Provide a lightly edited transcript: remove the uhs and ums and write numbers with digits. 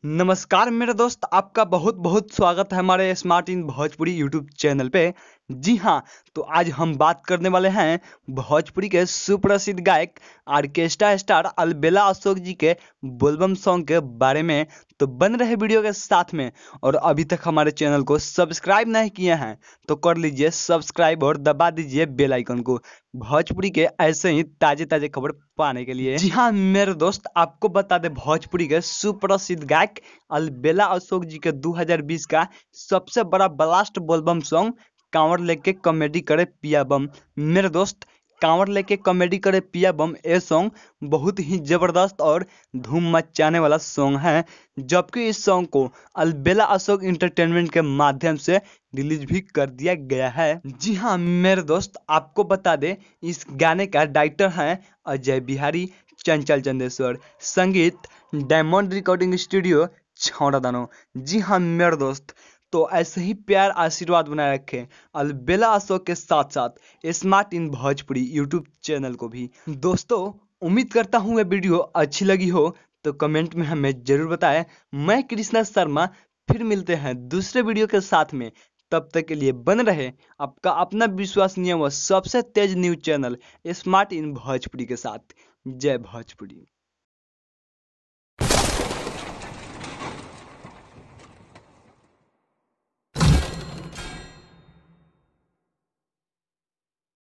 नमस्कार मेरे दोस्त, आपका बहुत बहुत स्वागत है हमारे smart in Bhojpuri YouTube channel पे। जी हाँ, तो आज हम बात करने वाले हैं भोजपुरी के सुप्रसिद्ध गायक ऑर्केस्ट्रा स्टार अलबेला अशोक जी के बोलबम सॉन्ग के बारे में। तो बन रहे वीडियो के साथ में, और अभी तक हमारे चैनल को सब्सक्राइब नहीं किए हैं तो कर लीजिए सब्सक्राइब और दबा दीजिए बेल आइकन को, भोजपुरी के ऐसे ही ताजे ताजे खबर पाने के लिए। जी हाँ मेरे दोस्त, आपको बता दे भोजपुरी के सुप्रसिद्ध गायक अलबेला अशोक जी के 2020 का सबसे बड़ा ब्लास्ट बोलबम सॉन्ग कांवर लेके कॉमेडी करे पिया बम। मेरे दोस्त, कांवर लेके कॉमेडी करे पिया बम ये सॉन्ग बहुत ही जबरदस्त और धूम मचाने वाला सॉन्ग है, जबकि इस सॉन्ग को अलबेला अशोक इंटरटेनमेंट के माध्यम से रिलीज भी कर दिया गया है। जी हाँ मेरे दोस्त, आपको बता दे इस गाने का डायरेक्टर है अजय बिहारी चंचल चंदेश्वर, संगीत डायमंड रिकॉर्डिंग स्टूडियो छौड़ा दानो। जी हाँ मेरे दोस्त, तो ऐसे ही प्यार आशीर्वाद बनाए रखें अलबेला अशोक के साथ साथ smart in Bhojpuri YouTube channel को भी। दोस्तों, उम्मीद करता हूँ ये वीडियो अच्छी लगी हो तो कमेंट में हमें जरूर बताएं। मैं कृष्णा शर्मा, फिर मिलते हैं दूसरे वीडियो के साथ में। तब तक के लिए बन रहे आपका अपना विश्वसनीय व सबसे तेज news channel smart in Bhojpuri के साथ। जय भोजपुरी।